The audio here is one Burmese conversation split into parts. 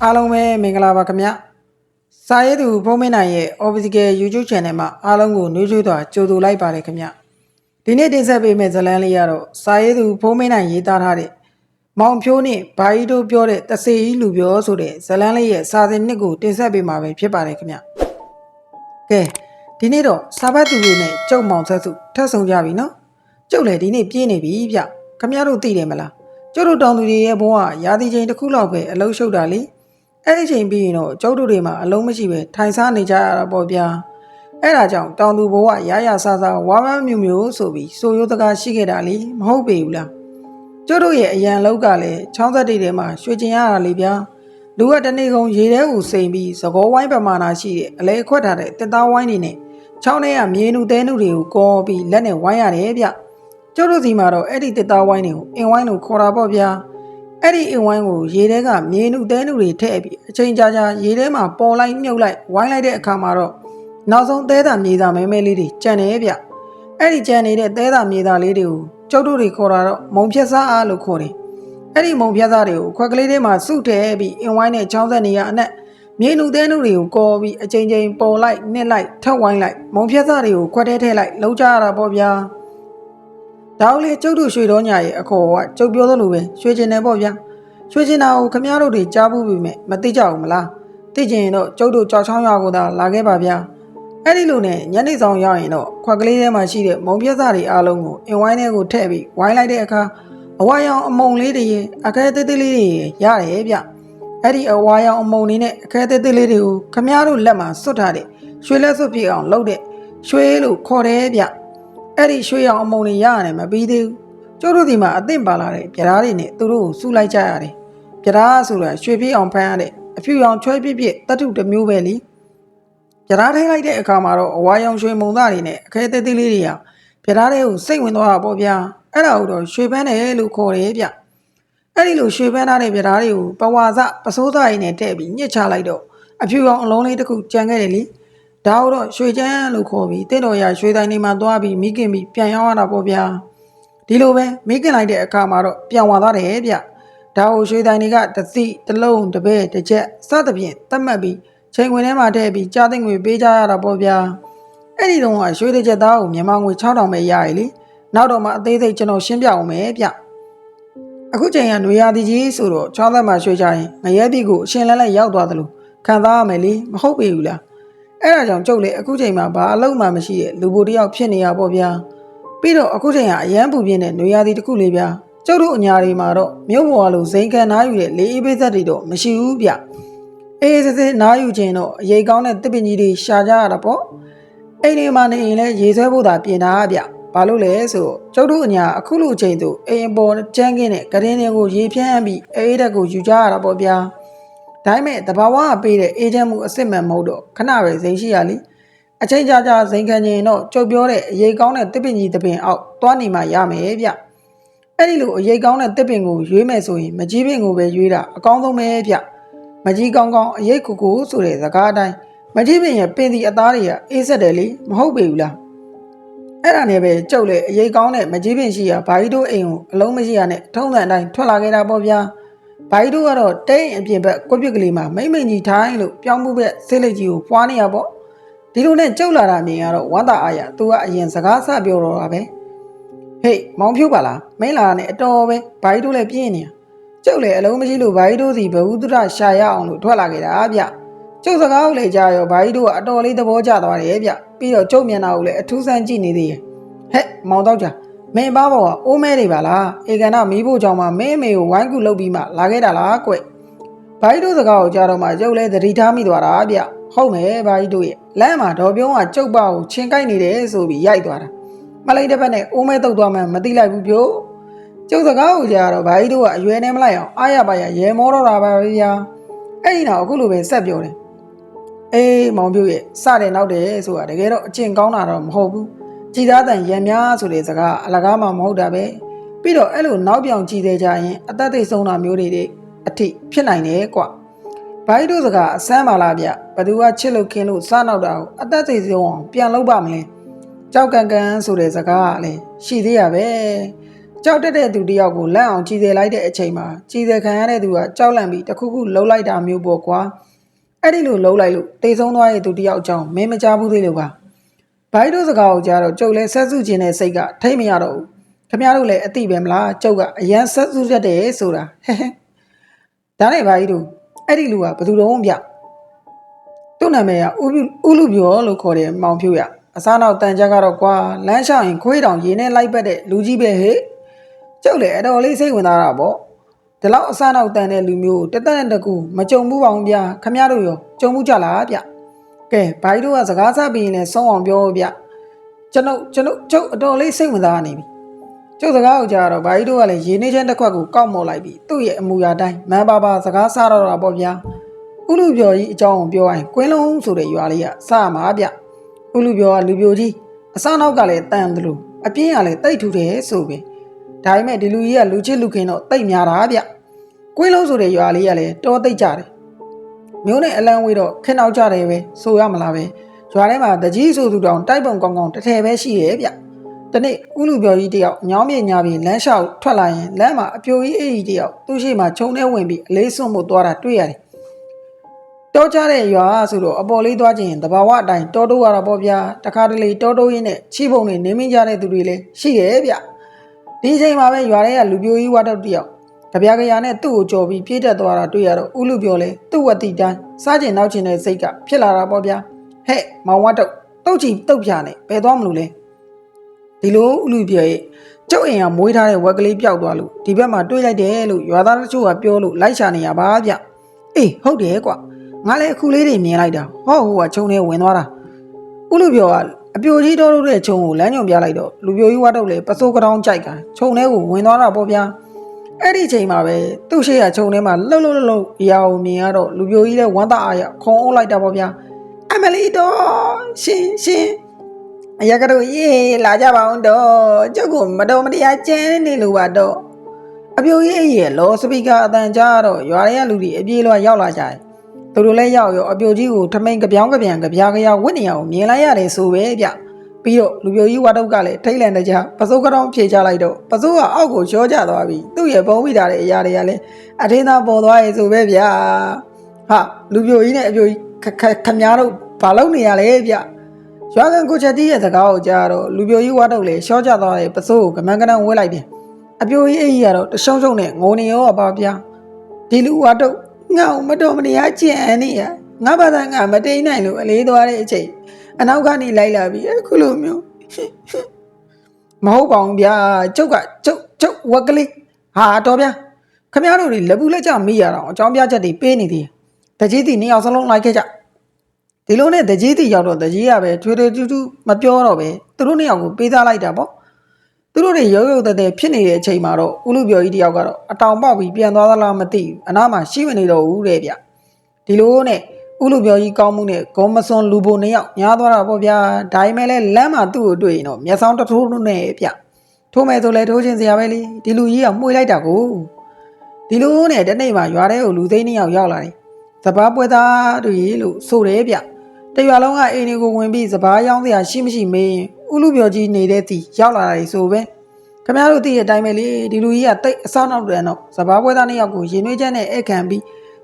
အားလုံးပဲမင်္ဂလာပါခင်ဗျစာရေးသူဖုံးမင်းနိုင်ရဲ့ Official YouTube Channel မှာအားလုံးကိုနှွေးထွေးစွာကြိုဆိုလိုက်ပါတယ်ခင်ဗျဒီနေ့တင်ဆက်ပေးမယ့်ဇာတ်လမ်းလေးကတော့စာရေးသူဖုံးမင်းနိုင်ရေးသားထားတဲ့မောင်ဖြိုးနဲ့ဘာကြီးတို့ပြောတဲ့တဆေကြီးလူပြောဆိုတဲ့ဇာတ်လမ်းလေးရဲ့စာစဉ်နှစ်ကိုတင်ဆက်ပေးမှာပဲဖြစ်ပါတယ်ခင်ဗျကဲဒီနေ့တော့စာပတ်သူတွေနဲ့ကျုပ်မောင်ဆက်စုထပ်ဆောင်ကြပြီနော်ကျုပ်လည်းဒီနေ့ပြေးနေပြီဗျခင်ဗျားတို့သိတယ်မလားကျုပ်တို့တောင်သူတွေရဲ့ဘဝရာသီချိန်တစ်ခုလောက်ပဲအလုံးရှုပ်တာလေအဲ့ဒီချိန်ပြီးရင်တော့ကျုပ်တို့တွေမှာအလုံးမရှိပဲထိုင်စားနေကြရတာပေါ့ဗျာအဲ့ဒါကြောင့်တောင်သူဘဝရရဆဆဝါမမျိုးမျိုးဆိုပြီးဆိုရိုးတကားရှိခဲ့တာလေမဟုတ်ပေဘူးလားကျုပ်တို့ရဲ့အရန်လောက်ကလည်းချောင်းသက်တွေထဲမှာရွှေကျင်ရတာလေဗျာလူကတနေ့ကုန်ရေထဲကိုစိန်ပြီးသကောဝိုင်းပမာဏရှိတဲ့အလဲခွက်ထားတဲ့တက်သားဝိုင်းတွေနဲ့ချောင်းထဲကမြေနုသဲနုတွေကိုကောပြီးလက်နဲ့ဝိုင်းရတယ်ဗျကျုပ်တို့စီမှာတော့အဲ့ဒီတက်သားဝိုင်းတွေကိုအင်ဝိုင်းလို့ခေါ်တာပေါ့ဗျာအဲ့ဒီအင်ဝိုင်းကိုရေထဲကမြေနုသဲနုတွေထည့်ပြီးအချိန်ကြာကြာရေထဲမှာပေါ်လိုက်မြုပ်လိုက်ဝိုင်းလိုက်တဲ့အခါမှာတော့နောက်ဆုံးသဲတာမြေတာမဲမဲလေးတွေကျန်တယ်ဗျအဲ့ဒီကျန်နေတဲ့သဲတာမြေတာလေးတွေကိုကျုပ်တို့တွေခေါ်တာတော့မုံဖြက်စားအားလို့ခေါ်တယ်အဲ့ဒီမုံဖြက်စားတွေကိုခွက်ကလေးထဲမှာစုထည့်ပြီးအင်ဝိုင်းနဲ့ချောင်းဆက်နေရအနက်မြေနုသဲနုတွေကိုကောပြီးအချိန်ချင်းပေါ်လိုက်နှစ်လိုက်ထပ်ဝိုင်းလိုက်မုံဖြက်စားတွေကိုခွက်ထဲထည့်လိုက်လုံးကြရတာပေါ့ဗျာဒါဦးလေကျုပ်တို့ရွှေတော်ညာရဲ့အခေါ်ကကျုပ်ပြောသလိုပဲရွှေကျင်တယ်ပေါ့ဗျာရွှေကျင်တာကိုခမရတို့တွေကြားဘူးပြီမဲ့မသိကြဘူးမလားသိကျင်ရင်တော့ကျုပ်တို့ကြောက်ချောင်းရွာကိုသာလာခဲ့ပါဗျာအဲ့ဒီလိုနဲ့ညနေဆောင်ရောက်ရင်တော့ခွက်ကလေးထဲမှာရှိတဲ့မုံပြက်စားတွေအားလုံးကိုအင်ဝိုင်းထဲကိုထည့်ပြီးဝိုင်းလိုက်တဲ့အခါအဝါရောင်အမုံလေးတွေရဲ့အခဲသေးသေးလေးတွေရတယ်ဗျအဲ့ဒီအဝါရောင်အမုံတွေနဲ့အခဲသေးသေးလေးတွေကိုခမရတို့လက်မှာစွတ်ထားတဲ့ရွှေလက်စွပ်ပြည့်အောင်လုပ်တဲ့ရွှေလို့ခေါ်တယ်ဗျအဲ့ဒီရွှေရောင်အမုံတွေရရတယ်မပြီးသေးဘူးကျုပ်တို့ဒီမှာအသင့်ပါလာတဲ့ပြဓားတွေနဲ့သူတို့ကိုစုလိုက်ကြရတယ်ပြဓားဆိုတာရွှေပြည့်အောင်ဖမ်းရတဲ့အဖြူရောင်ချွဲပြည့်ပြည့်တတုတစ်မျိုးပဲလေပြဓားထိလိုက်တဲ့အခါမှာတော့အဝါရောင်ရွှေမုံသားတွေနဲ့အခဲသေးသေးလေးတွေကပြဓားတွေကိုစိတ်ဝင်သွားတာပေါ့ဗျာအဲ့ဒါကိုတော့ရွှေပန်းတယ်လို့ခေါ်တယ်ဗျအဲ့ဒီလိုရွှေပန်းထားတဲ့ပြဓားတွေကိုပဝါစပစိုးသားရည်နဲ့ထည့်ပြီးညှစ်ချလိုက်တော့အဖြူရောင်အလုံးလေးတစ်ခုကျန်ခဲ့တယ်လေဒါတော့ရွှေချမ်းလို့ခေါ်ပြီးတင့်တော်ရရွှေတိုင်းတွေမှာသွားပြီးမိခင်ပြီးပြန်ရောက်ရတာပေါ့ဗျာဒီလိုပဲမိခင်လိုက်တဲ့အခါမှာတော့ပြန်ဝသွားတယ်ဗျဒါကိုရွှေတိုင်းတွေကတစ်စီတစ်လုံးတစ်ပဲတစ်ချက်စသဖြင့်သတ်မှတ်ပြီးချိန်ဝင်ထဲမှာထည့်ပြီးကြားသိငွေပေးကြရတာပေါ့ဗျာအဲ့ဒီတော့ရွှေတစ်ချက်သားကိုမြန်မာငွေ6000ပဲရရည်လေနောက်တော့မှအသေးစိတ်ကျွန်တော်ရှင်းပြအောင်မယ်ဗျအခုချိန်ကຫນွေရာသီကြီးဆိုတော့ချောင်းသက်မှာရွှေချရင်ငရဲပြည်ကိုအရှင်လဲလဲရောက်သွားသလိုခံစားရမယ်လေမဟုတ်ပေဘူးလားအဲ့ဒါကြောင့်ကျုပ်လေအခုချိန်မှာဘာအလုံးမှမရှိတဲ့လူပိုတယောက်ဖြစ်နေရပေါ့ဗျာပြီးတော့အခုချိန်ကအရန်ပူပြင်းတဲ့ຫນွေရာသီတစ်ခုလေးဗျာကျုပ်တို့အညာတွေမှာတော့မြို့ပေါ်လိုဇိမ်ခံနားယူတဲ့လေအေးပေးသက်တွေတော့မရှိဘူးဗျအေးစစ်စစ်နားယူခြင်းတော့အရေးကောင်းတဲ့တစ်ပင်ကြီးတွေရှာကြရတာပေါ့အိမ်တွေမှာနေရင်လည်းရေဆွဲဖို့သာပြင်တာဗျဘာလို့လဲဆိုကျုပ်တို့အညာအခုလိုချိန်သူအိမ်ပေါ်ကျန်းကင်းတဲ့ကရင်တွေကိုရေဖြန်းပြီးအေးတက်ကိုယူကြရတာပေါ့ဗျာဒါပေမဲ့တဘာဝကပေးတဲ့အေဂျင့်မှုအစ်စ်မှန်မဟုတ်တော့ခဏပဲဇိမ်ရှိရလေအချိန်ကြာကြာဇိမ်ခံခြင်းတော့ကျုပ်ပြောတဲ့အရေးကောင်းတဲ့တစ်ပင်ကြီးတစ်ပင်အောက်သွားနေမှရမယ်ဗျအဲ့ဒီလိုအရေးကောင်းတဲ့တစ်ပင်ကိုရွေးမယ်ဆိုရင်မကြီးပင်ကိုပဲရွေးတာအကောင်းဆုံးပဲဗျမကြီးကောင်းကောင်းအရေးကူကူဆိုတဲ့စကားအတိုင်းမကြီးပင်ရဲ့ပင်စီအသားတွေကအေးဆက်တယ်လေမဟုတ်ပေဘူးလားအဲ့ဒါနဲ့ပဲကျုပ်လေအရေးကောင်းတဲ့မကြီးပင်ရှိရဘာကြီးတို့အိမ်ကိုအလုံးမရှိရနဲ့ထုံးစံအတိုင်းထွက်လာခဲ့တာပေါ့ဗျာဘာကြီးတို့ကတော့တိတ်အပြင်ဘက်ကွက်ပြက်ကလေးမှာမိမ့်မိန်ကြီးထိုင်းလို့ပြောင်းမှုဘက်ဆေးလိပ်ကြီးကိုဖွာနေရပေါ့ဒီလိုနဲ့ကျုပ်လာတာမြင်ရတော့ဝမ်းသာအားရသူကအရင်စကားဆပြောတော့တာပဲဟေးမောင်ဖြိုးပါလားမင်းလာတာနဲ့အတော်ပဲဘာကြီးတို့လည်းပြင်းနေကျုပ်လည်းအလုံးမရှိလို့ဘာကြီးတို့စီဘဝုဒ္ဓရှာရအောင်လို့ထွက်လာခဲ့တာဗျကျုပ်စကားကိုလည်းကြားရောဘာကြီးတို့ကအတော်လေးသဘောကျသွားတယ်ဗျပြီးတော့ကျုပ်မျက်နှာကိုလည်းအထူးဆန်းကြည့်နေသေးရဲ့ဟဲ့မောင်တော့ကြမင်းပါဘောကအိုးမဲနေပါလားဧကန်နာမီးဖို့ကြောင့်မှမင်းအမေကိုဝိုင်းကူလုပ်ပြီးမှလာခဲ့တာလားကွဘာကြီးတို့စကားကိုကြားတော့မှကျုပ်လည်းသတိထားမိသွားတာဗျဟုတ်မယ်ဘာကြီးတို့ရဲ့လမ်းမှာဒေါ်ပြုံးကကျုပ်ပါကိုချင်းကိုက်နေတယ်ဆိုပြီးရိုက်သွားတာမလိုက်တဲ့ဘက်နဲ့အိုးမဲတုတ်သွားမှမသိလိုက်ဘူးပြို့ကျုပ်စကားကိုကြားတော့ဘာကြီးတို့ကအရွယ်နဲ့မလိုက်အောင်အားရပါရရဲမောတော့တာပါဗျာအဲ့ဒီတော့အခုလိုပဲဆက်ပြောတယ်အေးမောင်ပြို့ရဲ့စတယ်နောက်တယ်ဆိုတာတကယ်တော့အကျင့်ကောင်းတာတော့မဟုတ်ဘူးကြည်သားတန်ရံများဆိုတဲ့စကားအလကားမှမဟုတ်တာပဲပြီးတော့အဲ့လိုနောက်ပြောင်ကြည်သေးကြရင်အသက်သိဆုံးတာမျိုးတွေအထိဖြစ်နိုင်တယ်ကွဘာကြီးတို့စကားအစမ်းပါလားဗျဘသူကချစ်လို့ခင်လို့စားနောက်တာကိုအသက်သိဆုံးအောင်ပြန်လုပ်ပါမလဲကြောက်ကန်ကန်ဆိုတဲ့စကားကလည်းရှိသေးရပဲ ကြောက်တဲ့သူတယောက်ကိုလန့်အောင်ကြည်သေးလိုက်တဲ့အချိန်မှာကြည်သေးခံရတဲ့သူကကြောက်လန့်ပြီးတခုခုလှုပ်လိုက်တာမျိုးပေါ့ကွာအဲ့ဒီလိုလှုပ်လိုက်လို့တေဆုံးသွားတဲ့သူတယောက်အကြောင်းမင်းမကြားဘူးသေးလို့ပါဘိုက်တို့စကားကိုကြားတော့ကျုပ်လည်းဆက်စုခြင်းတဲ့စိတ်ကထိတ်မရတော့ဘူးခင်ဗျားတို့လည်းအသိပဲမလားကျုပ်ကအရန်ဆက်စုတတ်တယ်ဆိုတာဟဲ့ဒါနဲ့ဘိုက်တို့အဲ့ဒီလူကဘယ်သူတုံးဗျသူ့နာမည်ကဥလူပြောလို့ခေါ်တယ်မောင်ဖြူရအစားနောက်တန်ချက်ကတော့ကွာလမ်းလျှောက်ရင်ခွေးတောင်ရေနဲ့လိုက်ပတ်တဲ့လူကြီးပဲဟဲ့ကျုပ်လည်းအတော်လေးစိတ်ဝင်စားတာပေါ့ဒီလောက်အစားနောက်တန်တဲ့လူမျိုးတသက်နဲ့တကူမကြုံဘူးပါဘူးဗျာခမရတို့ရောကြုံမှုကြလားဗျကဲဘိုင်တို့ကစကားစားပြီးရင်လည်းဆုံးအောင်ပြောဗျကျွန်ုပ်ကျုပ်အတော်လေးစိတ်ဝင်စားနေပြီကျုပ်စကားကိုကြားတော့ဘိုင်တို့ကလည်းရေနေချင်းတစ်ခွက်ကိုကောက်မော်လိုက်ပြီးသူ့ရဲ့အမူအရာတိုင်းမန်ပါစကားစားတော့တာပေါ့ဗျာဥလူပြောကြီးအကြောင်းကိုပြောရင်ကွင်းလုံးဆိုတဲ့ရွာလေးကစမှာဗျဥလူပြောကလူပြိုကြီးအစားနောက်ကလည်းတန်တယ်လို့အပြင်းကလည်းတိတ်ထူတယ်ဆိုပြီးဒါပေမဲ့ဒီလူကြီးကလူချစ်လူခင်တော့တိတ်များတာဗျကွင်းလုံးဆိုတဲ့ရွာလေးကလည်းတောတိတ်ကြတယ်မျိုးနဲ့အလံဝေးတော့ခင်းနောက်ကြတယ်ပဲဆိုရမလားပဲရွာထဲမှာတကြီးဆိုသူတောင်တိုက်ပုံကောင်းကောင်းတစ်ထည်ပဲရှိရဲ့ဗျတနေ့ဥလူပြောကြီးတယောက်ညောင်းပြေညာပြေလမ်းလျှောက်ထွက်လာရင်လမ်းမှာအပြိုကြီးအေးကြီးတယောက်သူ့ရှိမှခြုံထဲဝင်ပြီးအလေးစွန့်မှုသွားတာတွေ့ရတယ်တောကြတဲ့ရွာဆိုတော့အပေါ်လေးသွားခြင်းတဘာဝအတိုင်းတောတိုးရတာပေါ့ဗျာတခါတလေတောတိုးရင်းနဲ့ချီပုံတွေနေမင်းကြတဲ့သူတွေလည်းရှိရဲ့ဗျဒီချိန်မှာပဲရွာထဲကလူပြိုကြီးဝါတော့တယောက်ကြပြာကြရာနဲ့သူ့ကိုကြော်ပြီးပြေးတက်သွားတာတွေ့ရတော့ဥလူပြောလဲသူ့ဝတိတိုင်းစားကျင်နောက်ကျင်တဲ့စိတ်ကဖြစ်လာတာပေါ့ဗျာဟဲ့မောင်ဝတ်တုတ်ချီတုတ်ပြနဲ့ဘယ်သွားမလို့လဲဒီလိုဥလူပြောရဲ့ကျုပ်အိမ်ကမွေးထားတဲ့ဝက်ကလေးပျောက်သွားလို့ဒီဘက်မှာတွေးလိုက်တယ်လို့ရွာသားတချို့ကပြောလို့လိုက်ရှာနေရပါဗျအေးဟုတ်တယ်ကွငါလည်းအခုလေးတွေမြင်လိုက်တာဟောဟိုကခြုံထဲဝင်သွားတာဥလူပြောကအပြိုကြီးတော်လို့တဲ့ခြုံကိုလမ်းညွန်ပြလိုက်တော့လူပြိုကြီးဝတ်တော့လေပစိုးကတောင်းကြိုက်ကခြုံထဲကိုဝင်သွားတာပေါ့ဗျာအဲ့ဒီချိန်မှာပဲသူ့ရှိရခြုံထဲမှာလှုပ်ရာကိုမြင်ရတော့လူပြိုကြီးလည်းဝမ်းသာအားရခုံအုပ်လိုက်တာပေါ့ဗျာအမလီတော့ရှင်အရာကတော့ရေးလာကြပါအောင်တော့ကျုပ်ကမတော်မတရားကျန်းနေလို့ပါတော့အပြိုကြီးရဲ့လောစပီကာအတန်ကြားတော့ရွာရဲလူတွေအပြေးလွှာရောက်လာကြတယ်သူတို့လည်းရောက်ရောအပြိုကြီးကိုထမိန်ကြပြောင်းကြပြန်ကြပြားကြရဝစ်နေအောင်မြင်လိုက်ရတယ်ဆိုပဲဗျပြီးတော့လူပြိုကြီးဝါတုတ်ကလည်းထိတ်လန့်တကြပစိုးကတော့ဖြေချလိုက်တော့ပစိုးကအောက်ကိုရောကျသွားပြီသူ့ရဲ့ဘုံမိတာတဲ့အရာတွေကလည်းအထင်းသားပေါ်သွားရဲ့ဆိုပဲဗျာဟာလူပြိုကြီးနဲ့အပြိုကြီးခမများတို့ဘာလုပ်နေရလဲဗျရွာကန်ကိုချက်တီးရဲ့စကားကိုကြားတော့လူပြိုကြီးဝါတုတ်လည်းရောကျသွားတဲ့ပစိုးကိုကမန်းကနန်းဝှက်လိုက်တယ်အပြိုကြီးအေးကြီးကတော့တရှုံနဲ့ငိုနေရောပါဗျာဒီလူဝါတုတ်ငါ့ကိုမတော်မတရားကြံနေရငါဘာသာငါမတိန်နိုင်လို့အလေးသွားတဲ့အချိန်အနောက်ကနေလိုက်လာပြီးအခုလိုမျိုးမဟုတ်ပါဘူးဗျာကျုပ်ဝက်ကလေးဟာတော်ဗျာခမရတို့တွေလက်ဘူးလက်ကြမိရတော့အကြောင်းပြချက်တွေပေးနေသေးတယ်တကြီးတီနှစ်ယောက်စလုံးလိုက်ခဲ့ကြဒီလိုနဲ့တကြီးတီရောက်တော့တကြီးကပဲထွေထူးမပြောတော့ပဲသူတို့နှစ်ယောက်ကိုပေးသားလိုက်တာပေါ့သူတို့တွေရုပ်တဲ့ဖြစ်နေတဲ့အချိန်မှာတော့ဥလူပြောကြီးတယောက်ကတော့အတောင်ပေါက်ပြီးပြန်သွားသလားမသိဘူးအနားမှာရှိမနေတော့ဘူးတဲ့ဗျဒီလိုနဲ့ဥလူပြောကြီးကောင်းမှုနဲ့ဂုံမစွန်လူပိုနှစ်ယောက်ညားသွားတာပေါ့ဗျာဒါပေမဲ့လည်းလမ်းမှာသူ့ကိုတွေ့ရင်တော့မျက်စောင်းတထိုးနဲ့ဗျထိုးမယ်ဆိုလဲထိုးချင်းစရာပဲလေဒီလူကြီးကမှုှေးလိုက်တာကိုဒီလိုနဲ့တနေ့မှာရွာထဲကိုလူသိန်းနှစ်ယောက်ရောက်လာတယ်စပားပွဲသားတွေလို့ဆိုတယ်ဗျတရွာလုံးကအိမ်တွေကိုဝင်ပြီးစပားရောင်းစရာရှိမရှိမေးရင်ဥလူပြောကြီးနေတဲ့တီရောက်လာတယ်ဆိုပဲခင်ဗျားတို့သိတဲ့အတိုင်းပဲလေဒီလူကြီးကတိတ်အဆောက်နောက်တယ်တော့စပားပွဲသားနှစ်ယောက်ကိုရင်နှွေးချက်နဲ့အခန့်ပြီ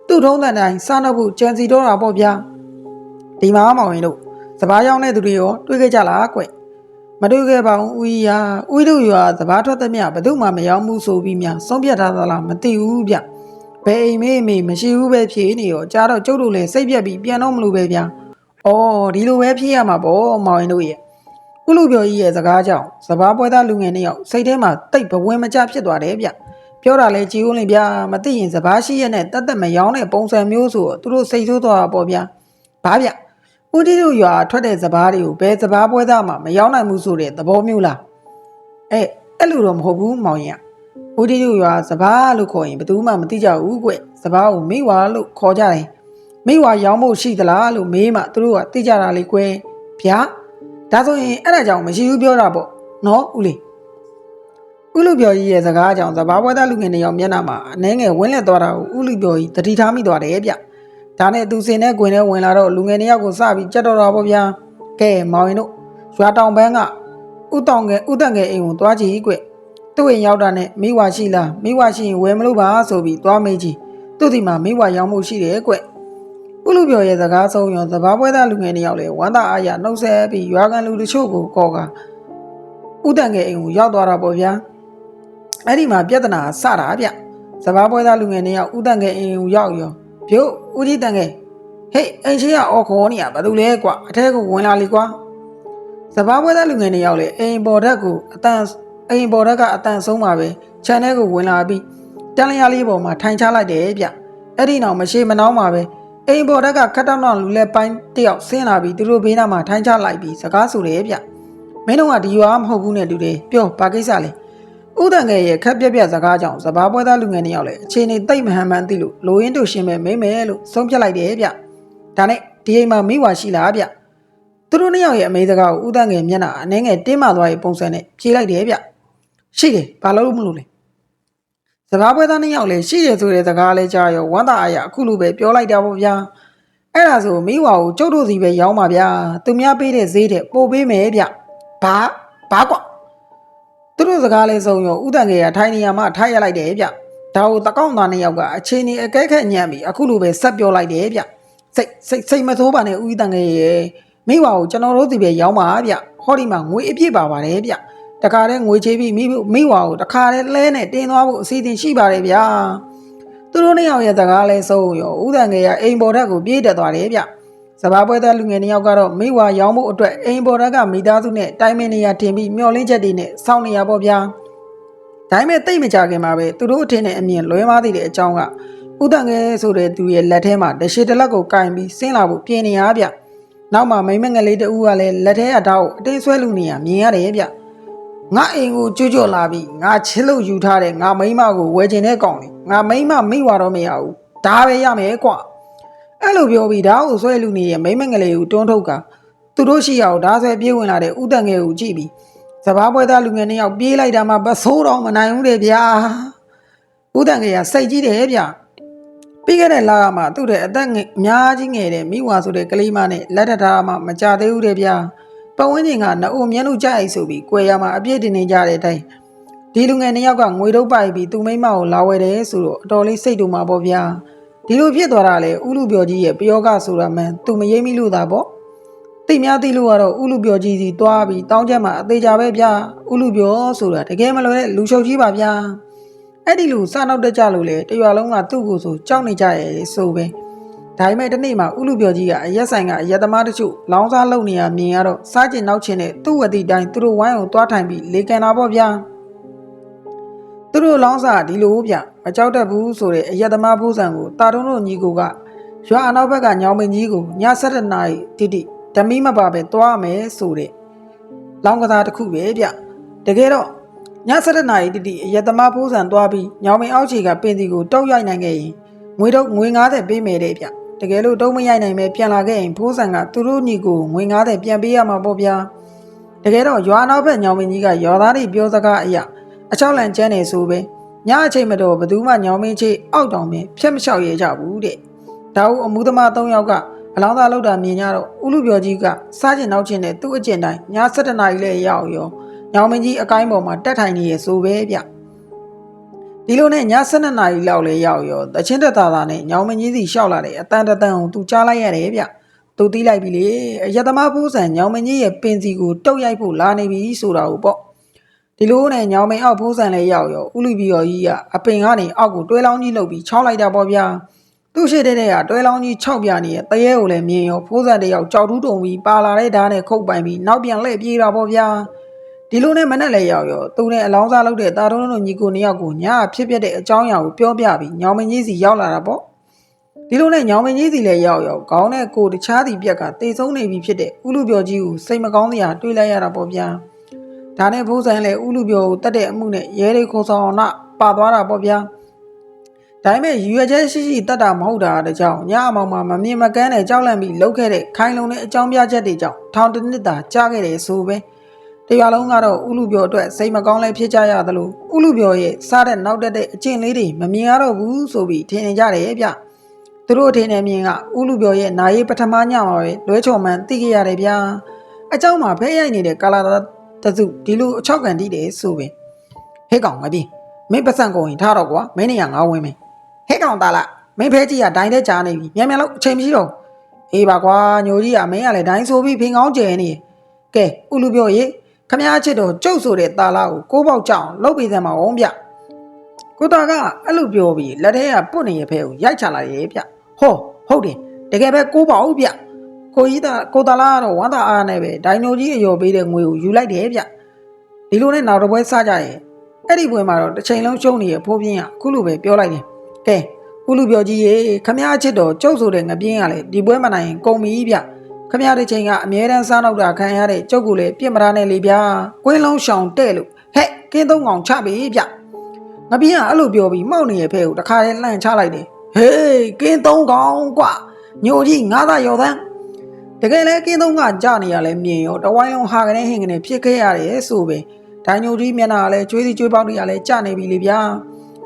းသူ့ထုံးတဲ့တိုင်းစားနှုတ်ဖို့ကြံစီတော့တာပေါ့ဗျာဒီမှာမောင်ရင်တို့စပားရောင်းတဲ့သူတွေရောတွေ့ခဲ့ကြလားကွမတွေ့ခဲ့ပါဘူးဦးကြီးဦးတို့ရွာစပားထွက်တဲ့မြဘယ်သူမှမရောဘူးဆိုပြီးများဆုံးဖြတ်ထားသလားမသိဘူးဗျဘယ်အိမ်မေးမရှိဘူးပဲဖြေနေရောကြားတော့ကျုပ်တို့လည်းစိတ်ပြက်ပြီးပြန်တော့မလို့ပဲဗျာအော်ဒီလိုပဲဖြေရမှာပေါ့မောင်ရင်တို့ရဲ့ဥလူပြောကြီးရဲ့စကားကြောင့်စပားပွဲသားလူငယ်နှစ်ယောက်စိတ်ထဲမှာတိတ်ဘဝင်မကျဖြစ်သွားတယ်ဗျပြောတာလဲကြည်ဦးလင်ဗျာမသိရင်စပားရှိရဲ့နဲ့တက်မရောင်းတဲ့ပုံစံမျိုးဆိုသူတို့စိတ်ဆိုးသွားတာပေါ့ဗျာဘာဗျဦးတီတို့ရွာထွက်တဲ့စပားတွေကိုဘယ်စပားပွဲသားမှမရောင်းနိုင်ဘူးဆိုတဲ့သဘောမျိုးလားအဲ့လိုတော့မဟုတ်ဘူးမောင်ရင်ဦးတီတို့ရွာစပားလို့ခေါ်ရင်ဘယ်သူမှမသိကြဘူးကွစပားကိုမိဝါလို့ခေါ်ကြတယ်မိဝါရောင်းဖို့ရှိသလားလို့မေးမှသူတို့ကသိကြတာလေကွဗျာဒါဆိုရင်အဲ့ဒါကြောင့်မရှိဘူးပြောတာပေါ့နော်ဦးလေးဥလူပြောကြီးရဲ့စကားကြောင့်စပားပွဲသားလူငယ်နှစ်ယောက်မျက်နှာမှာအနှဲငယ်ဝင်းလက်သွားတာကိုဥလူပြောကြီးတတိထားမိသွားတယ်ဗျဒါနဲ့သူစင်နဲ့ကွင်နဲ့ဝင်လာတော့လူငယ်နှစ်ယောက်ကိုစပြီးကြက်တော့တာပေါ့ဗျာကဲမောင်ရင်တို့ရွာတောင်ပန်းကဥတန်ငယ်အိမ်ကိုသွားကြည့်ကွ သူ့အိမ်ရောက်တာနဲ့မိဝါရှိလားမိဝါရှိရင်ဝယ်မလို့ပါဆိုပြီးသွားမေးကြည့်သူ့ဒီမှာမိဝါရောင်းမှုရှိတယ်ကွဥလူပြောရဲ့စကားဆုံးရောစဘာပွဲသားလူငယ်2ယောက်လဲဝမ်းသာအားရနှုတ်ဆက်ပြီးရွာကန်လူတချို့ကိုခေါ်ကဥတန်ငယ်အိမ်ကိုရောက်သွားတာပေါ့ဗျာအဲ့ဒီမှာပြဿနာစတာဗျစဘာပွဲသားလူငယ်2ယောက်ဥတန်ငယ်အိမ်ကိုရောက်ရောပြို့ဦးကြီးတန်ငယ်ဟေးအိမ်ရှိရအော်ခေါ်နေရဘာလို့လဲကွာအထက်ကဝင်လာလေကွာစဘာပွဲသားလူငယ်2ယောက်လဲအိမ်ပေါ်ဓာတ်ကအတန်ဆုံးပါပဲခြံထဲကိုဝင်လာပြီးတန်လျာလေးပေါ်မှာထိုင်ချလိုက်တယ်ဗျအဲ့ဒီနောက်မရှိမနှောင်းပါပဲအိမ်ပေါ်ဓာတ်ကခတ်တောင်းလူလဲပိုင်းတယောက်ဆင်းလာပြီးသူတို့ဘေးနားမှာထိုင်ချလိုက်ပြီးစကားဆိုတယ်ဗျမင်းတို့ကဒီရွာမဟုတ်ဘူးနဲ့တူတယ်ပြောဘာကိစ္စလဲဥဒံငယ်ရဲ့ခက်ပြစကားကြောင့်စဘာပွဲသားလူငယ်2ယောက်လဲအခြေအနေတိတ်မဟန်မှန်းသိလို့လိုရင်းတို့ရှင်းမဲ့မိမယ်လို့ဆုံးဖြတ်လိုက်တယ်ဗျဒါနဲ့ဒီအိမ်မှာမိဝါရှိလားဗျသူတို့2ယောက်ရဲ့အမေစကားကိုဥဒံငယ်မျက်နှာအနှဲငယ်တင်းမာသွားရဲ့ပုံစံနဲ့ဖြေလိုက်တယ်ဗျရှိတယ်ဘာလို့မလို့လဲစဘာပွဲသား2ယောက်လဲရှိတယ်ဆိုတဲ့စကားလဲကြားရောဝမ်းသာအားရအခုလိုပဲပြောလိုက်တာပေါ့ဗျာအဲ့ဒါဆိုမိဝါကိုကျုပ်တို့စီပဲရောင်းပါဗျာသူများပေးတဲ့ဈေးတဲ့ပို့ပေးမယ်ဗျဘာကွာသူတို့စကားလဲဆုံးရောဥဒံငယ်ကထိုင်နေရမှထားရလိုက်တယ်ဗျဒါကိုတကောက်သား2ယောက်ကအချင်းနေအကဲခက်ညံ့ပြီးအခုလိုပဲဆက်ပြောလိုက်တယ်ဗျစိတ်မဆိုးပါနဲ့ဥဒံငယ်ရဲ့မိဝါကိုကျွန်တော်တို့စီပဲရောင်းပါဗျဟောဒီမှာငွေအပြည့်ပါပါတယ်ဗျတခါတည်းငွေချေးပြီးမိဝါကိုတခါတည်းလဲနဲ့တင်းသွားဖို့အစီအစဉ်ရှိပါတယ်ဗျာသူတို့2ယောက်ရဲ့စကားလဲဆုံးရောဥဒံငယ်ကအိမ်ပေါ်ဓာတ်ကိုပြေးတက်သွားတယ်ဗျစဘာပွဲသားလူငယ်2ယောက်ကတော့မိဝါရောင်းဖို့အတွက်အိမ်ပေါ်ဓာတ်ကမိသားစုနဲ့တိုင်းမင်းနေရတင်ပြီးမျောလင်းချက်တွေနဲ့စောင့်နေရပေါ့ဗျာဒါပေမဲ့တိတ်မကြခင်မှာပဲသူတို့အထင်းနဲ့အမြင်လွဲမားသေးတဲ့အကြောင်းကဥဒံငယ်ဆိုတဲ့သူရဲ့လက်ထဲမှာတရှိတလက်ကိုကင်ပြီးဆင်းလာဖို့ပြင်နေရဗျနောက်မှာမိမငယ်လေးတူကလည်းလက်ထဲအထားကိုအတင်းဆွဲလူနေရမြင်ရတယ်ဗျငါအိမ်ကိုကြော်လာပြီးငါချစ်လို့ယူထားတဲ့ငါမိမကိုဝယ်ချင်တဲ့ကောင်လေငါမိမမိဝါတော့မရဘူးဒါပဲရမယ်ကွာအဲ့လိုပြောပြီးဒါကိုဆွဲလူနေရဲ့မိမငယ်လေးကိုတွန်းထုတ်ကသူတို့ရှိအောင်ဒါဆွဲပြေးဝင်လာတဲ့ဥတန်ငယ်ကိုကြည့်ပြီးစဘာပွဲသားလူငယ်2ယောက်ပြေးလိုက်တာမှပစိုးတော့မနိုင်ဘူးလေဗျာဥတန်ငယ်ကစိတ်ကြီးတယ်ဗျပြီးခဲ့တဲ့လကမှသူ့တဲ့အသက်အများကြီးငယ်တဲ့မိဝါဆိုတဲ့ကလေးမနဲ့လက်ထပ်ထားမှမကြသေးဘူးတဲ့ဗျာပတ်ဝန်းကျင်ကနှုတ်မျက်နှာကြိုက်ဆိုပြီးကွယ်ရမှာအပြည့်တင်နေကြတဲ့အတိုင်းဒီလူငယ်2ယောက်ကငွေထုတ်ပိုက်ပြီးသူမိမကိုလာဝယ်တယ်ဆိုတော့အတော်လေးစိတ်တူမှာပေါ့ဗျာဒီလိုဖြစ်သွားတာလေဥလူပြောကြီးရဲ့ပယောဂဆိုတာမှန်သူမရိပ်မိလို့သာပေါ့တိတ်များသိလို့ကတော့ဥလူပြောကြီးစီသွားပြီးတောင်းချက်မှာအသေးကြပဲဗျာဥလူပြောဆိုတာတကယ်မလွယ်တဲ့လူရှုပ်ကြီးပါဗျာအဲ့ဒီလူစနောက်တက်ကြလို့လေတရွာလုံးကသူ့ကိုဆိုကြောက်နေကြရဲ့ဆိုပဲဒါပေမဲ့တနေ့မှာဥလူပြောကြီးကအရက်ဆိုင်ကအရက်သမားတချို့လောင်းစားလုပ်နေရမြင်ရတော့စားကျင်နောက်ချင်းနဲ့သူ့ဝတိတိုင်းသူတို့ဝိုင်းကိုသွားထိုင်ပြီးလေကန်တာပေါ့ဗျာသူတို့လောင်းစားဒီလိုဗျမကြောက်တတ်ဘူးဆိုတဲ့အရက်သမားဖိုးဆန်ကိုတာတုံးတို့ညီကိုကရွာအနောက်ဘက်ကညောင်မင်းကြီးကိုည7 နာရီတိဓမီမပါပဲသွားမယ်ဆိုတဲ့လောင်းကစားတစ်ခုပဲဗျတကယ်တော့ည7 နာရီတိအရက်သမားဖိုးဆန်သွားပြီးညောင်မင်းအောက်ခြေကပင်စီကိုတောက်ရိုက်နိုင်ခဲ့ရင်ငွေ90ပေးမယ်တဲ့ဗျတကယ်လို့တုံးမရိုက်နိုင်ပဲပြန်လာခဲ့ရင်ဖိုးဆန်ကသူတို့ညီကိုငွေ90ပြန်ပေးရမှာပေါ့ဗျာတကယ်တော့ရွာနောက်ဘက်ညောင်မင်းကြီးကရွာသားတွေပြောစကားအရာအချောက်လန့်ကျန်းနေဆိုပဲညအချိန်မတော်ဘသူမှညောင်မင်းချေအောက်တောင်ပင်ဖြတ်မလျှောက်ရကြဘူးတဲ့ဒါဟုအမှုသမား3ယောက်ကအလောင်းသားလောက်တာမြင်ကြတော့ဥလူပြောကြီးကစားကျင်နောက်ချင်းနဲ့သူ့အကျင့်တိုင်းည7 နာရီလဲရောက်ရောညောင်မင်းကြီးအကိုင်းပေါ်မှာတက်ထိုင်နေရဆိုပဲဗျဒီလိုနဲ့ည7 နာရီလောက်လဲရောက်ရောတချင်းတက်သားသားနဲ့ညောင်မင်းကြီးစီလျှောက်လာတဲ့အတန်တန်ကိုသူကြားလိုက်ရတယ်ဗျသူတီးလိုက်ပြီလေအရသမားဖိုးဆန်ညောင်မင်းကြီးရဲ့ပင်စီကိုတုတ်ရိုက်ဖို့လာနေပြီဆိုတာကိုပေါ့ဒီလိုနဲ့ညောင်မင်းအောက်ဖိုးဆန်လဲရောက်ရောဥလူပြီးတော်ကြီးကအပင်ကနေအောက်ကိုတွဲလောင်းကြီးလှုပ်ပြီးချောင်းလိုက်တာပေါ့ဗျာသူ့ရှိတဲ့ကတွဲလောင်းကြီး6ပြနေတဲ့တရဲကိုလည်းမြင်ရောဖိုးဆန်တယောက်ကြောက်တူးတုံပြီးပါလာတဲ့ဓာတ်နဲ့ခုတ်ပိုင်ပြီးနောက်ပြန်လှည့်ပြေးတာပေါ့ဗျာဒီလိုနဲ့မနဲ့လဲရောက်ရောသူနဲ့အလောင်းစားလုပ်တဲ့တာတုံးတို့ညီကို2ယောက်ကိုညဖြစ်ပြတဲ့အကြောင်းအရာကိုပြောပြပြီးညောင်မင်းကြီးစီရောက်လာတာပေါ့ဒီလိုနဲ့ညောင်မင်းကြီးစီလည်းရောက်ရောခေါင်းနဲ့ကိုတခြားစီပြက်ကတေဆုံးနေပြီဖြစ်တဲ့ဥလူပြောကြီးကိုစိတ်မကောင်းစရာတွေးလိုက်ရတာပေါ့ဗျာဒါနဲ့ဖိုးဆန်လည်းဥလူပြောကိုတတ်တဲ့အမှုနဲ့ရဲတွေခေါ်ဆောင်အောင်ပါသွားတာပေါ့ဗျာဒါပေမဲ့ရွယ်ချက်ရှိတတ်တာမဟုတ်တာတကြောင်ညအမောင်မှာမမြင်မကန်းနဲ့ကြောက်လန့်ပြီးလှုပ်ခဲ့တဲ့ခိုင်လုံတဲ့အကြောင်းပြချက်တွေကြောင့်ထောင်တစ်နှစ်သာကြာခဲ့တယ်ဆိုပဲတရွာလုံးကတော့ဥလူပြောအတွက်စိတ်မကောင်းလဲဖြစ်ကြရသလိုဥလူပြောရဲ့စားတဲ့နောက်တက်တဲ့အကျင့်လေးတွေမမြင်ရတော့ဘူးဆိုပြီးထင်နေကြတယ်ဗျသူတို့ထင်နေမြင်ကဥလူပြောရဲ့နာရီပထမညမှာပဲလွဲချော်မှန်သိခဲ့ရတယ်ဗျအเจ้าမှာဖဲရိုက်နေတဲ့ကာလာတစုဒီလိုအချောက်ကန်တိတယ်ဆိုပင် ဟဲ့ကောင်ငါပြေးမင်းပတ်စံကုန်ရင်ထားတော့ကွာမင်းနေရငါဝင်မယ်ဟဲ့ကောင်သားလားမင်းဖဲကြီးကဒိုင်းတဲ့ကြားနေပြီမြန်မြန်လို့အချိန်မရှိတော့အေးပါကွာညိုကြီးကမင်းကလည်းဒိုင်းဆိုပြီးဖင်ကောင်းကျဲနေကဲဥလူပြောရေခမည်းချစ်တော်ကျုပ်ဆိုတဲ့တာလာကိုပေါက်ကြောင်လှုပ်ပေးစမ်းမအောင်ဗျကိုတာကအဲ့လိုပြောပြီးလက်ထဲကပုတ်နေရဖဲကိုရိုက်ချလာရဲ့ဗျဟောဟုတ်တယ်တကယ်ပဲကိုပေါက်ဗျကိုတာလာကတော့ဝမ်းသာအားနဲ့ပဲဒိုင်နိုကြီးအယော်ပေးတဲ့ငွေကိုယူလိုက်တယ်ဗျဒီလိုနဲ့နောက်တစ်ပွဲစကြရဲ့အဲ့ဒီပွဲမှာတော့တစ်ချိန်လုံးရှုံးနေရဖိုးပြင်းကအခုလိုပဲပြောလိုက်တယ်ကဲဥလူပြောကြီးရေခမည်းချစ်တော်ကျုပ်ဆိုတဲ့ငပြင်းကလည်းဒီပွဲမနိုင်ရင်ကုန်ပြီဗျခမည်းတဲ့ချိန်ကအမြဲတမ်းစားတော့တာခံရတဲ့ကျုပ်ကလည်းပြစ်မထားနဲ့လေဗျာကွင်းလုံးရှောင်တဲ့လို့ဟဲ့ကင်းသုံးကောင်ချပြီဗျငပြင်းကအဲ့လိုပြောပြီးမောက်နေရဖဲကိုတခါတည်းလှန့်ချလိုက်တယ်ဟေးကင်းသုံးကောင်ကွညိုကြီးငါးသားရော်သန်းတကယ်လဲကင်းသုံးကကြနေရလဲမြင်ရောတဝိုင်းလုံးဟာကနေဟင်ကနေဖြစ်ခဲ့ရတယ်ဆိုပဲဒိုင်ညိုကြီးမျက်နှာကလည်းကျွေးစီကျွေးပေါက်တွေကလည်းကြနေပြီလေဗျာ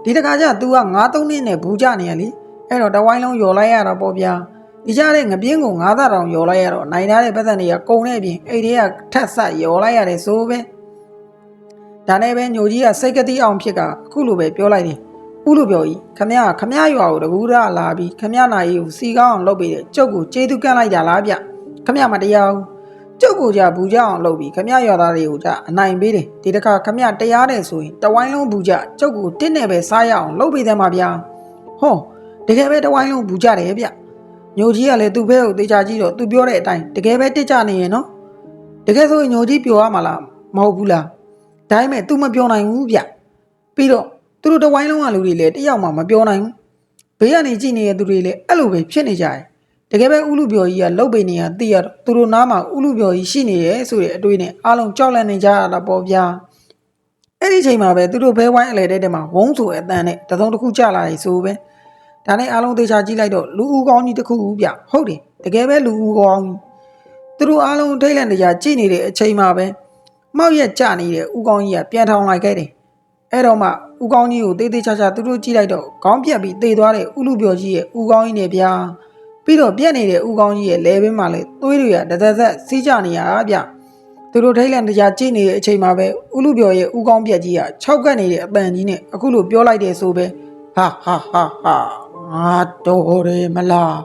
ဒီတခါကျ तू က9-3နှစ်နဲ့ဘူးကြနေရလေအဲ့တော့တဝိုင်းလုံးယော်လိုက်ရတာပေါ့ဗျာဒီကြတဲ့ငပြင်းကို9သားတောင်ယော်လိုက်ရတော့နိုင်ထားတဲ့ပတ်သက်တွေကကုံတဲ့အပြင်အိတ်တွေကထက်ဆက်ယော်လိုက်ရတယ်ဆိုပဲဒါနဲ့ပဲညိုကြီးကစိတ်ကတိအောင်ဖြစ်ကအခုလိုပဲပြောလိုက်တယ်ဥလိုပြောကြီးခမရရွာကိုတကူရလာပြီးခမရနာကြီးကိုစီကောင်းအောင်လုပ်ပြီးတဲ့ကျုပ်ကိုကျေးဇူးကန့်လိုက်တာလားဗျခမရမတရားဘူးကျုပ်ကိုကြဘူးကြအောင်လုပ်ပြီးခမရရွာသားတွေကိုကြအနိုင်ပေးတယ်ဒီတခါခမရတရားတယ်ဆိုရင်တဝိုင်းလုံးဘူးကြကျုပ်ကိုတစ်နဲ့ပဲစားရအောင်လုပ်ပေးတယ်မှာဗျာဟောတကယ်ပဲတဝိုင်းလုံးဘူးကြတယ်ဗျညိုကြီးကလည်းသူ့ဘဲကိုတေချာကြည့်တော့သူပြောတဲ့အတိုင်းတကယ်ပဲတစ်ကြနေရင်နော်တကယ်ဆိုရင်ညိုကြီးပြောရမှာလားမဟုတ်ဘူးလားဒါပေမဲ့ तू မပြောနိုင်ဘူးဗျပြီးတော့သူတို့တဝိုင်းလုံးကလူတွေလည်းတယောက်မှမပြောနိုင်ဘူးဘေးကနေကြည့်နေတဲ့သူတွေလည်းအဲ့လိုပဲဖြစ်နေကြတယ်တကယ်ပဲဥလူပြောကြီးကလှုပ်ပေနေရသိရတော့သူတို့နားမှာဥလူပြောကြီးရှိနေရဲဆိုတဲ့အတွေးနဲ့အားလုံးကြောက်လန့်နေကြရတာပေါ့ဗျာအဲ့ဒီချိန်မှာပဲသူတို့ဘဲဝိုင်းအလဲတဲ့မှာဝုန်းဆိုအတန်နဲ့တစုံတစ်ခုကြလာတယ်ဆိုပဲဒါနဲ့အားလုံးသေချာကြည့်လိုက်တော့လူဦးကောင်းကြီးတစ်ခုဗျဟုတ်တယ်တကယ်ပဲလူဦးကောင်းကြီးသူတို့အားလုံးထိတ်လန့်နေကြကြည့်နေတဲ့အချိန်မှာပဲမောက်ရက်ကြနေတဲ့ဦးကောင်းကြီးကပြန်ထောင်လိုက်ခဲ့တယ်အဲ့တော့မှဦးကောင်းကြီးကိုတေးသေးချာချာသူတို့ကြည့်လိုက်တော့ခေါင်းပြက်ပြီးသေသွားတဲ့ဥလူပြောကြီးရဲ့ဦးကောင်းကြီးနဲ့ဗျာပြီးတော့ပြက်နေတဲ့ဦးကောင်းကြီးရဲ့လဲဘင်းမှာလည်းသွေးတွေကတသက်သက်စီးကြနေရတာဗျသူတို့ထိတ်လန့်တရားကြည့်နေတဲ့အချိန်မှာပဲဥလူပြောရဲ့ဦးကောင်းပြက်ကြီးက၆ကတ်နေတဲ့အပန်ကြီးနဲ့အခုလိုပြောလိုက်တယ်ဆိုပဲဟာငါတော်တယ်မလာ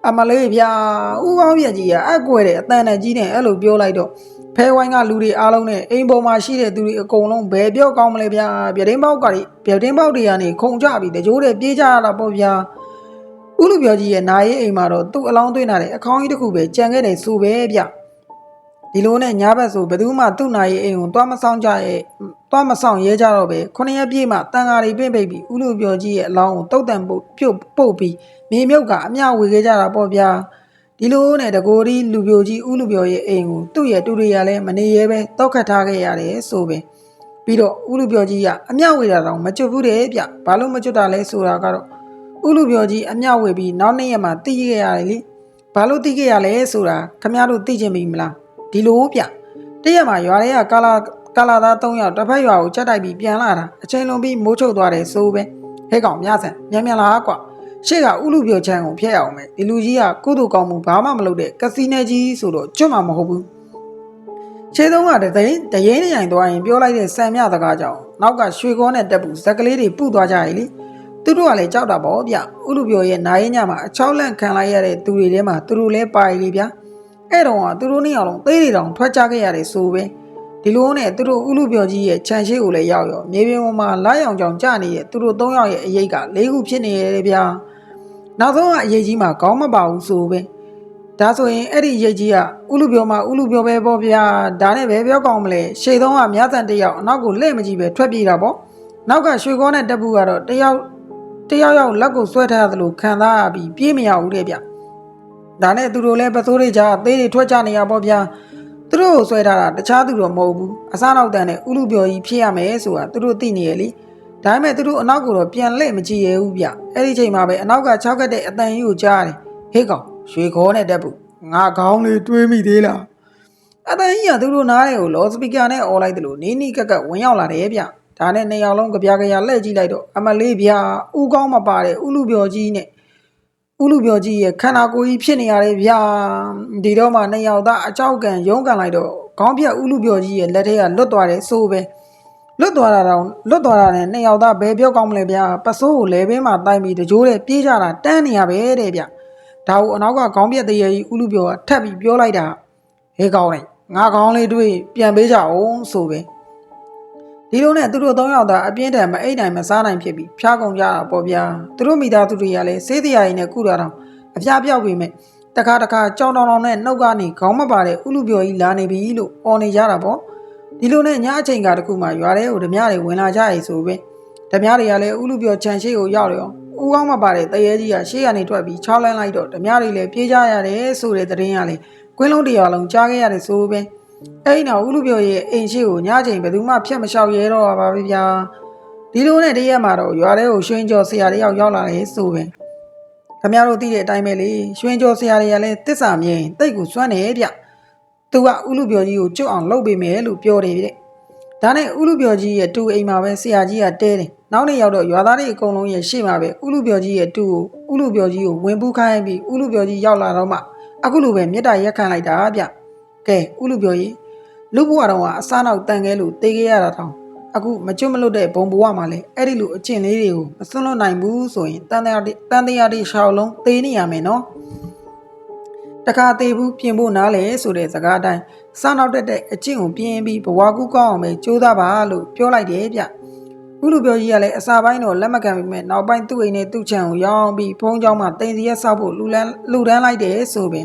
းအမလေးဗျာဦးကောင်းပြက်ကြီးကအကွယ်တဲ့အတန်နဲ့ကြီးနဲ့အဲ့လိုပြောလိုက်တော့ဖဲဝိုင်းကလူတွေအားလုံးနဲ့အိမ်ပေါ်မှာရှိတဲ့သူတွေအကုန်လုံးဘယ်ပြောကောင်းမလဲဗျာပြတင်းပေါက်တွေကနေခုံကြပြီးတကြိုးတွေပြေးကြရတာပေါ့ဗျာဥလူပြောကြီးရဲ့နာရေးအိမ်မှာတော့သူ့အလောင်းသွင်းလာတဲ့အခေါင်းကြီးတစ်ခုပဲကြံခဲ့တယ်ဆိုပဲဗျဒီလိုနဲ့ညဘက်ဆိုဘယ်သူမှသူ့နာရေးအိမ်ကိုသွားမဆောင်ရဲကြတော့ပဲ9ရက်ပြည့်မှတန်ဃာတွေပြင့်ပိတ်ပြီးဥလူပြောကြီးရဲ့အလောင်းကိုတုတ်တန်ပုတ်ပြီးမြေမြုပ်ကအမျှဝေခဲ့ကြတာပေါ့ဗျာဒီလိုနဲ့တကိုယ်ဒီလူပြိုကြီးဥလူပြောရဲ့အိမ်ကိုသူ့ရဲ့တူတွေကလည်းမနေရဲပဲတောက်ခတ်ထားခဲ့ရတယ်ဆိုပဲပြီးတော့ဥလူပြောကြီးကအမျှဝေတာတော့မကျွတ်ဘူးတဲ့ဗျဘာလို့မကျွတ်တာလဲဆိုတာကတော့ဥလူပြောကြီးအမျှဝေပြီးနောက်နေ့ရက်မှသိခဲ့ရတယ်လေဘာလို့သိခဲ့ရလဲဆိုတာခမရတို့သိချင်ပြီမလားဒီလိုဗျတရက်မှာရွာတွေကကာလာသား3ယောက်တစ်ဖက်ရွာကိုချက်တိုက်ပြီးပြန်လာတာအချိန်လုံးပြီးမိုးချုပ်သွားတယ်ဆိုပဲဟဲ့ကောင်မြဆန်မြန်လာကွာရှေ့ကဥလူပြောချမ်းကိုဖျက်ရအောင်မယ်ဒီလူကြီးကကုသိုလ်ကောင်းမှုဘာမှမလုပ်တဲ့ကစီနယ်ကြီးဆိုတော့ကျွတ်မှာမဟုတ်ဘူးခြေသုံးကတရေနေရင်သွားရင်ပြောလိုက်တဲ့ဆံမြစကားကြောင့်နောက်ကရွှေကောနဲ့တက်ပူဇက်ကလေးတွေပုသွားကြရည်လေသူတို့ကလည်းကြောက်တာပေါ့ဗျဥလူပြောရဲ့နာရင်ညမှာအချောက်လန့်ခံလိုက်ရတဲ့သူတွေထဲမှာသူတို့လည်းပါရည်လေဗျအဲ့တော့ကသူတို့နှစ်ယောက်လုံးသေးတွေတောင်ထွက်ကြခဲ့ရတယ်ဆိုပဲဒီလိုနဲ့သူတို့ဥလူပြောကြီးရဲ့ခြံရှိကိုလည်းရောက်ရောမြေပြင်ပေါ်မှာလာရောင်ကြောင်ကြနေတဲ့သူတို့3ယောက်ရဲ့အရေးက၄ခုဖြစ်နေရတယ်ဗျာနောက်ဆုံးကအရေးကြီးမှာခေါင်းမပါဘူးဆိုပဲဒါဆိုရင်အဲ့ဒီအရေးကြီးကဥလူပြောမှာဥလူပြောပဲပေါ့ဗျာဒါနဲ့ပဲပြောကောင်းမလဲရှေ့သုံးကမြတ်တန်တယောက်အနောက်ကိုလှည့်မကြည့်ပဲထွက်ပြေးတာပေါ့နောက်ကရွှေကောနဲ့တက်ပူကတော့တယောက်လက်ကိုဆွဲထားသလိုခံစားရပြီးပြေးမရဘူးတဲ့ဗျဒါနဲ့သူတို့လည်းပစိုးတွေကြားသေးတွေထွက်ကြနေရပေါ့ဗျာသူတို့ကိုဆွဲထားတာတခြားသူတော့မဟုတ်ဘူးအစားနောက်တန်းနဲ့ဥလူပြောကြီးဖြစ်ရမယ်ဆိုတာသူတို့သိနေရလေဒါပေမဲ့သူတို့အနောက်ကိုတော့ပြန်လှည့်မကြည့်ရဘူးဗျအဲ့ဒီချိန်မှာပဲအနောက်က6ကတ်တဲ့အတန်ကြီးကိုကြားတယ်ဟေးကောင်ရွှေခေါ်နဲ့တက်ဘူးငါခေါင်းလေးတွေးမိသေးလားအတန်ကြီးကသူတို့နားတွေကိုလော်စပီကာနဲ့អော်လိုက်တယ်လို့နီးကက်ကဝင်ရောက်လာတယ်ဗျဒါနဲ့2ယောက်လုံးကြပြလှည့်ကြည့်လိုက်တော့အမလေးဗျဥကောင်းမပါတဲ့ဥလူပြောကြီးနဲ့ဥလူပြောကြီးရဲ့ခန္ဓာကိုယ်ကြီးဖြစ်နေရတယ်ဗျာဒီတော့မှ2ယောက်သားအကြောက်ကန်ရုန်းကန်လိုက်တော့ခေါင်းပြက်ဥလူပြောကြီးရဲ့လက်ထဲကလွတ်သွားတယ်ဆိုပဲ လွတ်သွားတာနဲ့နှစ်ယောက်သားဘယ်ပြောကောင်းမလဲဗျာပစိုးကိုလဲဘင်းမှာတိုက်ပြီးတကြိုးတဲ့ပြေးကြတာတန်းနေရပဲတဲ့ဗျဒါကိုအနောက်ကခေါင်းပြက်တရေကြီးဥလူပြောကထပ်ပြီးပြောလိုက်တာဟေးကောင်းလိုက်ငါကောင်းလေးတွေ့ပြန်ပေးကြအောင်ဆိုပဲဒီလိုနဲ့သူတို့၃ယောက်သားအပြင်းထန်မအိတ်နိုင်မစားနိုင်ဖြစ်ပြီးဖျားကုန်ကြတာပေါ့ဗျာသူတို့မိသားစုတွေကလည်းစေးတရားရည်နဲ့ကုတာတော့အဖျားပြောက်ပြီမဲ့တခါကြောင်တောင်နဲ့နှုတ်ကနေခေါင်းမပါတဲ့ဥလူပြောကြီးလာနေပြီလို့អော်နေကြတာပေါ့ဒီလိုနဲ့ညအချိန်ကတခုမှရွာထဲကိုဓမြတွေဝင်လာကြရေးဆိုပဲဓမြတွေကလည်းဥလူပြောခြံရှိကိုရောက်ရောဦးကောင်းမပါတဲ့တရေကြီးကရှေ့ကနေထွက်ပြီးချောင်းလန်းလိုက်တော့ဓမြတွေလည်းပြေးကြရတယ်ဆိုတဲ့သတင်းကလည်းကွင်းလုံးတရားလုံးကြားခဲ့ရတယ်ဆိုပဲအဲ့နောက်ဥလူပြောရဲ့အိမ်ရှိကိုညချိန်ဘယ်သူမှဖြတ်မလျှောက်ရဲတော့ပါပဲဗျာဒီလိုနဲ့တရက်မှာတော့ရွာထဲကိုရွှင်ကျော်ဆရာတယောက်ရောက်လာတယ်ဆိုပဲခင်ဗျားတို့သိတဲ့အတိုင်းပဲလေရွှင်ကျော်ဆရာတွေကလည်းတစ္ဆာမြင်တိတ်ကိုစွန့်နေဗျသူကဥလူပြောကြီးကိုကျွတ်အောင်လုပ်ပေးမယ်လို့ပြောတယ်တဲ့ဒါနဲ့ဥလူပြောကြီးရဲ့တူအိမ်မှာပဲဆရာကြီးကတဲတယ်နောက်နေ့ရောက်တော့ရွာသားတွေအကုန်လုံးရဲ့ရှေ့မှာပဲဥလူပြောကြီးရဲ့တူကိုဥလူပြောကြီးကိုဝင်ပူးခိုင်းပြီးဥလူပြောကြီးရောက်လာတော့မှအခုလိုပဲမြစ်တာရက်ခံလိုက်တာဗျကဲဥလူပြောကြီးလူဘွားတော်ကအစားနောက်တန်ခဲလို့တေးခဲ့ရတာတောင်အခုမကျွတ်မလွတ်တဲ့ဘုံဘဝမှာလည်းအဲ့ဒီလိုအကျင့်လေးတွေကိုမစွန့်လွတ်နိုင်ဘူးဆိုရင်တန်တရားတွေရှောက်လုံးသေးနေရမယ်နော်တခါသေးဘူးပြင်ဖို့နားလေဆိုတဲ့စကားအတိုင်းစားနောက်တက်တဲ့အကျင့်ကိုပြင်ပြီးဘဝကူးကောင်းအောင်ပဲကြိုးစားပါလို့ပြောလိုက်တယ်ဗျဥလူပြောကြီးကလည်းအစာပိုင်းတော့လက်မခံပေမဲ့နောက်ပိုင်းသူ့အိမ်နဲ့သူ့ခြံကိုရောင်းပြီးဖုံးကြောင်းမှာတင်စီရက်ဆောက်ဖို့လူတန်းလိုက်တယ်ဆိုပင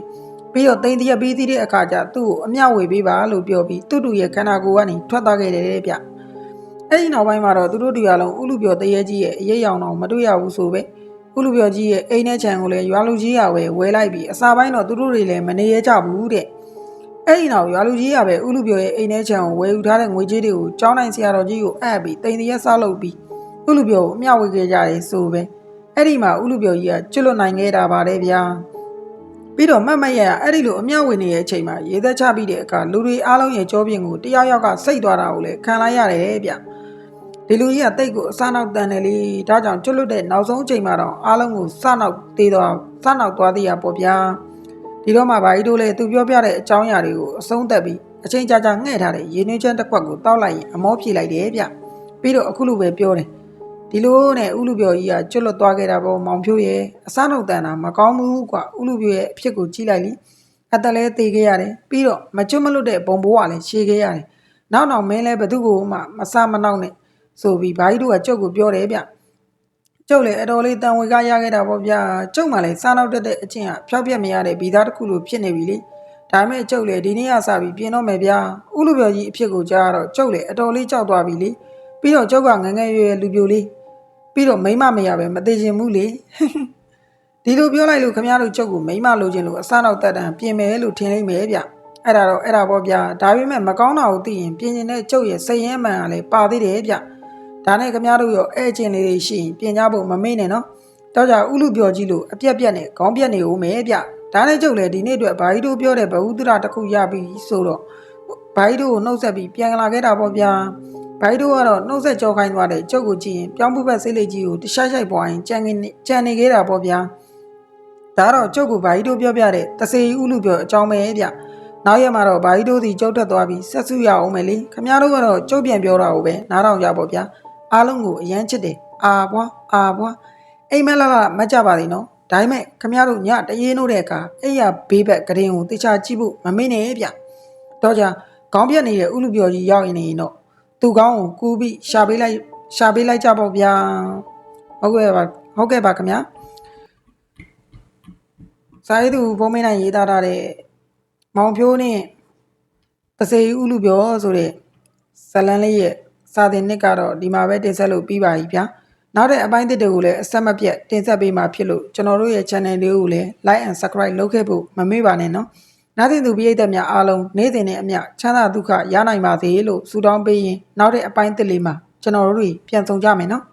်ပြီးတော့တင်စီရက်ပြီးသီးတဲ့အခါကျသူ့ကိုအမျှဝေပေးပါလို့ပြောပြီးသူ့တူရဲ့ခန္ဓာကိုယ်ကနေထွက်သွားခဲ့တယ်ဗျအဲ့ဒီနောက်ပိုင်းမှာတော့သူတို့တရားလုံးဥလူပြောတရေကြီးရဲ့အရေးရောင်တော့မတွေ့ရဘူးဆိုပဲဥလူပြောကြီးရဲ့အိမ်နဲ့ခြံကိုလည်းရွာလူကြီးကဝယ်လိုက်ပြီးအစာပိုင်းတော့သူတို့တွေလည်းမနေရကြဘူးတဲ့အဲ့ဒီနောက်ရွာလူကြီးကပဲဥလူပြောရဲ့အိမ်နဲ့ခြံကိုဝယ်ယူထားတဲ့ငွေကြေးတွေကိုကျောင်းနိုင်ဆရာတော်ကြီးကိုအပ်ပြီးတင်စီရက်ဆောက်လုပ်ပြီးဥလူပြောကိုအမျှဝေခဲ့ကြတယ်ဆိုပဲအဲ့ဒီမှာဥလူပြောကြီးကကျွတ်လွတ်နိုင်ခဲ့တာပါတယ်ဗျာပြီးတော့မတ်ရအဲ့ဒီလိုအမျှဝေနေတဲ့အချိန်မှာရေသက်ချပြီးတဲ့အခါလူတွေအားလုံးရဲ့ကြောပြင်ကိုတယောက်ကစိတ်သွားတာကိုလည်းခံလိုက်ရတယ်ဗျဒီလူကြီးကတိတ်ကိုအစားနောက်တန်တယ်လေဒါကြောင့်ကျွတ်လွတ်တဲ့နောက်ဆုံးအချိန်မှာတော့အားလုံးကိုစနောက်သွားသေးရပေါ့ဗျာဒီတော့မှဘာကြီးတို့လဲသူပြောပြတဲ့အကြောင်းအရာတွေကိုအဆုံးသတ်ပြီးအချိန်ကြာငှဲ့ထားတဲ့ရေနွေးချမ်းတစ်ခွက်ကိုတောက်လိုက်ရင်အမောဖြေလိုက်တယ်ဗျပြီးတော့အခုလိုပဲပြောတယ်ဒီလိုနဲ့ဥလူပြောကြီးကကျွတ်လွတ်သွားခဲ့တာပေါ့မောင်ဖြိုးရဲ့အစားနောက်တန်တာမကောင်းဘူးကွာဥလူပြောရဲ့အဖြစ်ကိုကြည့်လိုက်လိအသက်လဲသေးခဲ့ရတယ်ပြီးတော့မကျွတ်မလွတ်တဲ့ဘုံဘိုးကလည်းရှည်ခဲ့ရတယ်နောက်မင်းလဲဘသူ့ကိုမှမစားမနောက်နဲ့ဆိုပြီးဘာကြီးတို့ကကျုပ်ကိုပြောတယ်ဗျကျုပ်လည်းအတော်လေးတန်ဝေကရခဲ့တာပေါ့ဗျာကျုပ်မှလည်းစားနောက်တက်တဲ့အချင်းကဖျောက်ပြက်မရတဲ့ဗီသားတစ်ခုလိုဖြစ်နေပြီလေဒါပေမဲ့ကျုပ်လည်းဒီနေ့ကစပြီးပြင်တော့မယ်ဗျာဥလူပြောကြီးအဖြစ်ကိုကြားတော့ကျုပ်လည်းအတော်လေးကြောက်သွားပြီလေပြီးတော့ကျုပ်ကငငယ်ရွယ်လူပြိုလေးပြီးတော့မိမမရပဲမသေးချင်ဘူးလေဒီလိုပြောလိုက်လို့ခမရတို့ကျုပ်ကိုမိမလိုချင်လို့အစားနောက်တက်တန်ပြင်မယ်လို့ထင်လိုက်မယ်ဗျအဲ့ဒါပေါ့ဗျာဒါပေမဲ့မကောင်းတာကိုသိရင်ပြင်ကျင်တဲ့ကျုပ်ရဲ့စိတ်ရင်းမှန်ကလည်းပါသေးတယ်ဗျဒါနဲ့ခမရတို့ရောအဲ့ကျင်လေးတွေရှိရင်ပြင်ကြဖို့မမေ့နဲ့နော်တော့ကြဥလူပြောကြီးလို့အပြက်နဲ့ခေါင်းပြက်နေဦးမယ်ဗျဒါနဲ့ကျုပ်လည်းဒီနေ့အတွက်ဘာကြီးတို့ပြောတဲ့ဘဝုဒ္ဒရာတစ်ခုရပြီဆိုတော့ဘာကြီးတို့ကိုနှုတ်ဆက်ပြီးပြန်လာခဲ့တာပေါ့ဗျာဘာကြီးတို့ကတော့နှုတ်ဆက်ကြောခိုင်းသွားတဲ့ကျုပ်ကိုကြည့်ရင်ပြောင်းပူပတ်ဆေးလိပ်ကြီးကိုတရှိုက်ပွားရင်ကြံနေခဲ့တာပေါ့ဗျာဒါတော့ကျုပ်ကိုဘာကြီးတို့ပြောပြတဲ့တဆေဥလူပြောအကြောင်းပဲဗျနောက်ရက်မှာတော့ဘာကြီးတို့စီကျုပ်တက်သွားပြီးဆက်စုရအောင်မယ်လေခမရတို့ကတော့ကျုပ်ပြန်ပြောတာကိုပဲနားထောင်ကြပေါ့ဗျာအားလုံးကိုအရန်ချစ်တယ်အာဘွားအိမ်မက်လာမကြပါသေးနော်ဒါပေမဲ့ခမရတို့ညတရေနိုးတဲ့အခါအဲ့ရဘေးဘက်ကရင်ကိုတေချာကြည့်ဖို့မမေ့နဲ့ဗျတော့ကြခေါင်းပြက်နေတဲ့ဥလူပြောကြီးရောက်ရင်တော့သူကောင်းကိုကူးပြီးရှာပေးလိုက်ကြပေါ့ဗျာဟုတ်ကဲ့ပါခင်ဗျာစာရေးသူဘုံမင်းနိုင်ရေးသားထားတဲ့မောင်ဖြိုးနဲ့တစေဥလူပြောဆိုတဲ့ဇလန်းလေးရဲ့စာသင်နှစ်ကတော့ဒီမှာပဲတင်ဆက်လို့ပြီးပါပြီဗျာနောက်တဲ့အပိုင်းတစ်တွေကိုလည်းအဆက်မပြတ်တင်ဆက်ပေးမှာဖြစ်လို့ကျွန်တော်တို့ရဲ့ channel လေးကိုလည်း like and subscribe လုပ်ခဲ့ဖို့မမေ့ပါနဲ့နော်နောက်တင်သူပရိသတ်များအားလုံးနေ့စဉ်နဲ့အမျှချမ်းသာဒုက္ခရနိုင်ပါစေလို့ဆုတောင်းပေးရင်နောက်တဲ့အပိုင်းတစ်လေးမှာကျွန်တော်တို့ပြန်ဆောင်ကြမယ်နော်